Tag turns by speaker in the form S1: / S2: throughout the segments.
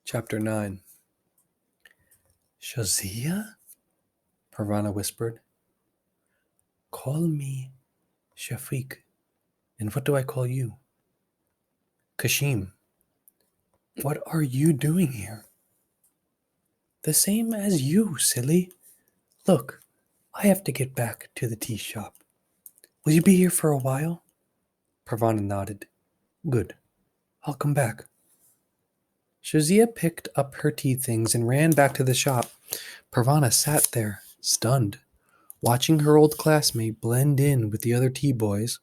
S1: Chapter 9. Shazia? Parvana whispered. Call me Shafiq. And what do I call you? Kashim. What are you doing here? The same as you, silly. Look, I have to get back to the tea shop. Will you be here for a while? Parvana nodded. Good. I'll come back. Shazia picked up her tea things and ran back to the shop. Parvana sat there, stunned, watching her old classmate blend in with the other tea boys.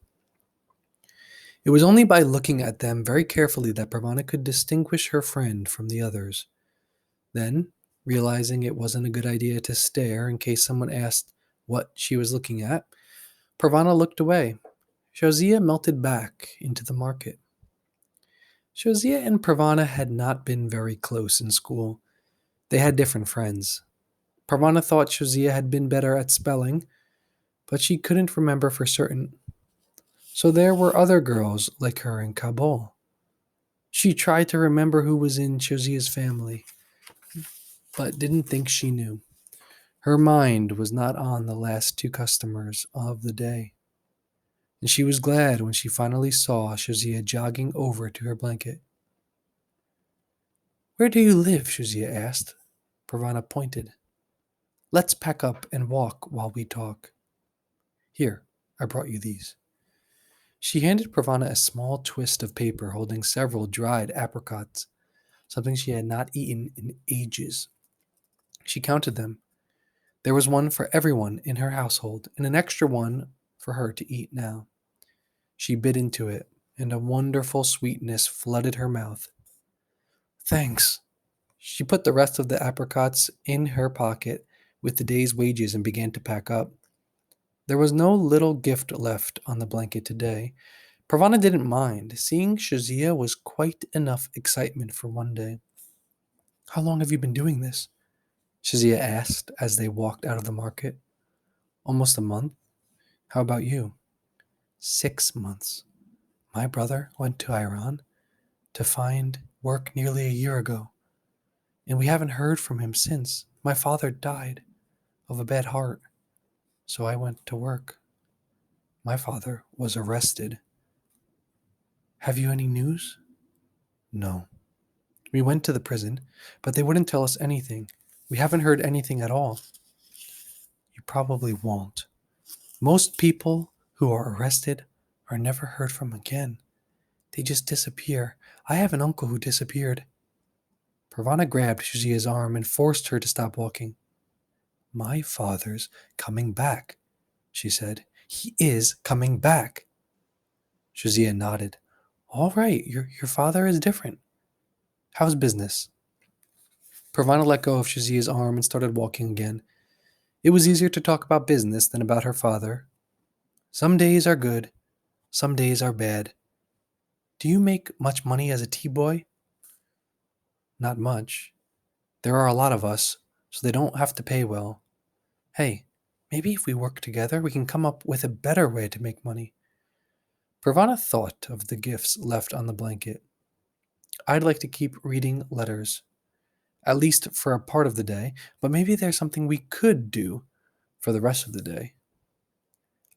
S1: It was only by looking at them very carefully that Parvana could distinguish her friend from the others. Then, realizing it wasn't a good idea to stare in case someone asked what she was looking at, Parvana looked away. Shazia melted back into the market. Shazia and Parvana had not been very close in school. They had different friends. Parvana thought Shazia had been better at spelling, but she couldn't remember for certain. So there were other girls like her in Kabul. She tried to remember who was in Shazia's family, but didn't think she knew. Her mind was not on the last two customers of the day, and she was glad when she finally saw Shazia jogging over to her blanket. Where do you live? Shazia asked. Parvana pointed. Let's pack up and walk while we talk. Here, I brought you these. She handed Parvana a small twist of paper holding several dried apricots, something she had not eaten in ages. She counted them. There was one for everyone in her household, and an extra one for her to eat now. She bit into it, and a wonderful sweetness flooded her mouth. Thanks. She put the rest of the apricots in her pocket with the day's wages and began to pack up. There was no little gift left on the blanket today. Parvana didn't mind. Seeing Shazia was quite enough excitement for one day. How long have you been doing this? Shazia asked as they walked out of the market. Almost a month. How about you? 6 months. My brother went to Iran to find work nearly a year ago, and we haven't heard from him since. My father died of a bad heart, so I went to work. My father was arrested. Have you any news? No. We went to the prison, but they wouldn't tell us anything. We haven't heard anything at all. You probably won't. Most people who are arrested are never heard from again. They just disappear. I have an uncle who disappeared. Parvana grabbed Shazia's arm and forced her to stop walking. My father's coming back, she said. He is coming back. Shazia nodded. All right, your father is different. How's business? Parvana let go of Shazia's arm and started walking again. It was easier to talk about business than about her father. Some days are good, some days are bad. Do you make much money as a tea boy? Not much. There are a lot of us, so they don't have to pay well. Hey, maybe if we work together, we can come up with a better way to make money. Parvana thought of the gifts left on the blanket. I'd like to keep reading letters, at least for a part of the day, but maybe there's something we could do for the rest of the day.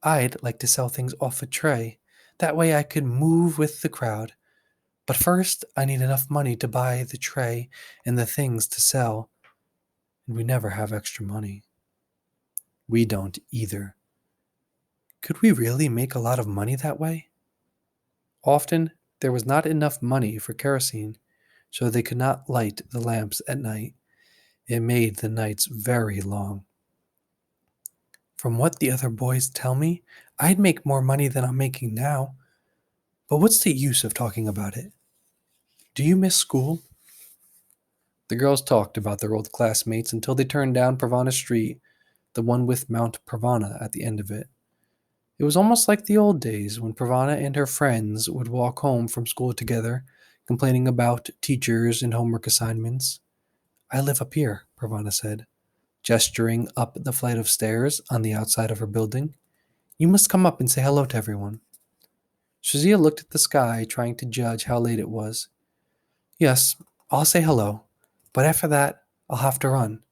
S1: I'd like to sell things off a tray. That way I could move with the crowd. But first, I need enough money to buy the tray and the things to sell. And we never have extra money. We don't either. Could we really make a lot of money that way? Often, there was not enough money for kerosene, so they could not light the lamps at night. It made the nights very long. From what the other boys tell me, I'd make more money than I'm making now. But what's the use of talking about it? Do you miss school? The girls talked about their old classmates until they turned down Parvana Street, the one with Mount Parvana at the end of it. It was almost like the old days when Parvana and her friends would walk home from school together, complaining about teachers and homework assignments. I live up here, Parvana said, gesturing up the flight of stairs on the outside of her building. You must come up and say hello to everyone. Shazia looked at the sky, trying to judge how late it was. Yes, I'll say hello. but after that, I'll have to run.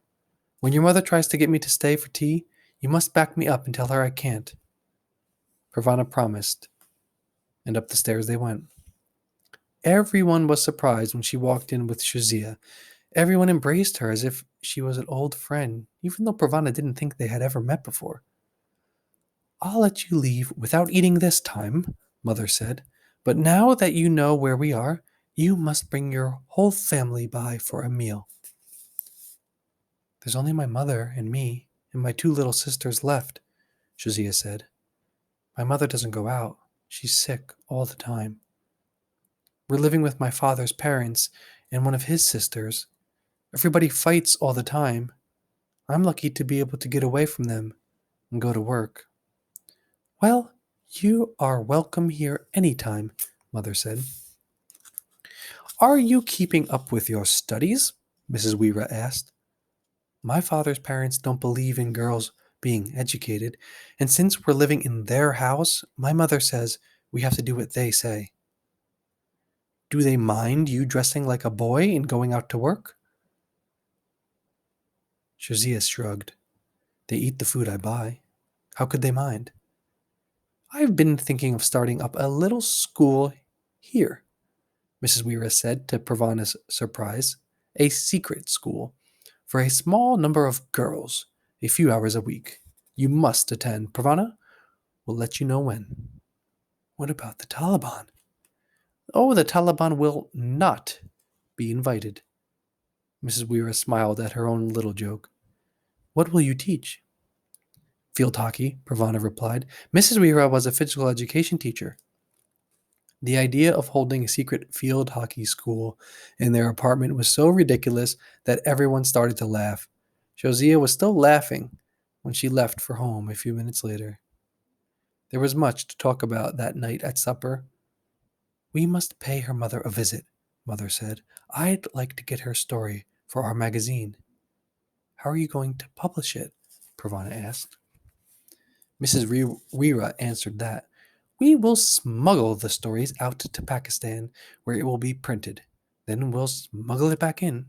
S1: When your mother tries to get me to stay for tea, you must back me up and tell her I can't." Pravana promised, and up the stairs they went. Everyone was surprised when she walked in with Shazia. Everyone embraced her as if she was an old friend, even though Pravana didn't think they had ever met before. "I'll let you leave without eating this time," Mother said. "But now that you know where we are, you must bring your whole family by for a meal." "There's only my mother and me and my two little sisters left," Shazia said. "My mother doesn't go out. She's sick all the time. We're living with my father's parents and one of his sisters. Everybody fights all the time. I'm lucky to be able to get away from them and go to work." "Well, you are welcome here anytime," Mother said. "Are you keeping up with your studies?" Mrs. Weira asked. "My father's parents don't believe in girls being educated, and since we're living in their house, my mother says we have to do what they say." "Do they mind you dressing like a boy and going out to work?" Shazia shrugged. "They eat the food I buy. How could they mind?" "I've been thinking of starting up a little school here," Mrs. Weira said to Pravana's surprise. "A secret school for a small number of girls, a few hours a week. You must attend. Pravana will let you know when." "What about the Taliban?" "Oh, the Taliban will not be invited." Mrs. Weira smiled at her own little joke. "What will you teach?" "Field hockey," Pravana replied. Mrs. Weira was a physical education teacher. The idea of holding a secret field hockey school in their apartment was so ridiculous that everyone started to laugh. Josiah was still laughing when she left for home a few minutes later. There was much to talk about that night at supper. "We must pay her mother a visit," Mother said. "I'd like to get her story for our magazine." "How are you going to publish it?" Pravana asked. Mrs. Weira answered that "We will smuggle the stories out to Pakistan, where it will be printed. Then we'll smuggle it back in,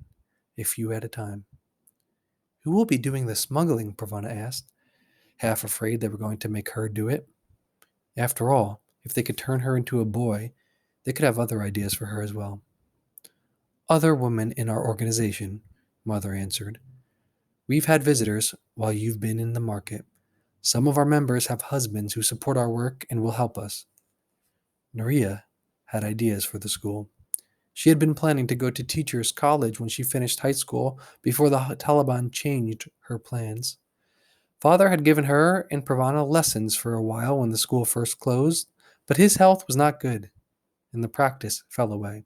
S1: a few at a time." "Who will be doing the smuggling?" Pravana asked, half afraid they were going to make her do it. After all, if they could turn her into a boy, they could have other ideas for her as well. "Other women in our organization," Mother answered. "We've had visitors while you've been in the market. Some of our members have husbands who support our work and will help us." Nuria had ideas for the school. She had been planning to go to teachers' college when she finished high school before the Taliban changed her plans. Father had given her and Pravana lessons for a while when the school first closed, but his health was not good, and the practice fell away.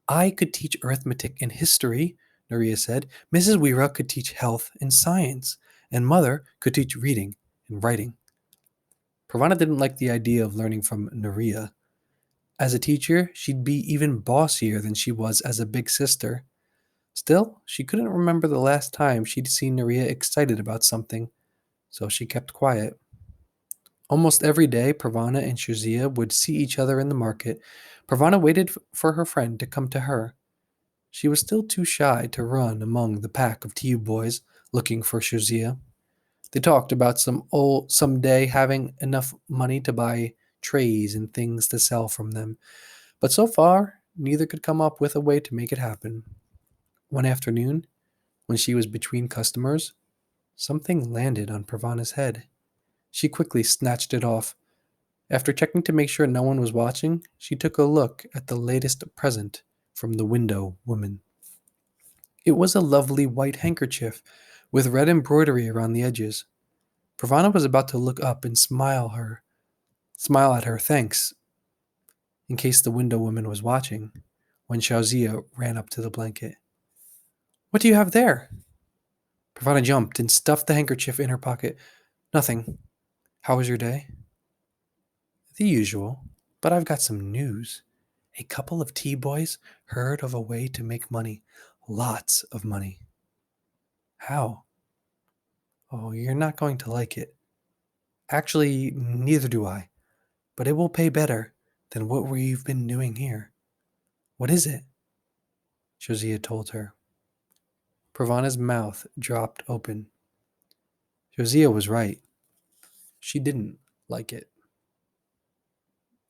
S1: "I could teach arithmetic and history," Nuria said. "Mrs. Weira could teach health and science, and Mother could teach reading and writing." Pravana didn't like the idea of learning from Nuria. As a teacher, she'd be even bossier than she was as a big sister. Still, she couldn't remember the last time she'd seen Nuria excited about something, so she kept quiet. Almost every day, Pravana and Shazia would see each other in the market. Pravana waited for her friend to come to her. She was still too shy to run among the pack of tea boys looking for Shazia. They talked about some day having enough money to buy trays and things to sell from them, but so far neither could come up with a way to make it happen. One afternoon, when she was between customers, something landed on Pravana's head. She quickly snatched it off. After checking to make sure no one was watching, she took a look at the latest present from the window woman. It was a lovely white handkerchief with red embroidery around the edges. Pravana was about to look up and smile at her thanks in case the window woman was watching, when Shauzia ran up to the blanket. "What do you have there?" Pravana jumped and stuffed the handkerchief in her pocket. "Nothing. How was your day?" "The usual, but I've got some news. A couple of tea boys heard of a way to make money. Lots of money." "How?" "Oh, you're not going to like it. Actually, neither do I. But it will pay better than what we've been doing here." "What is it?" Josiah told her. Pravana's mouth dropped open. Josiah was right. She didn't like it.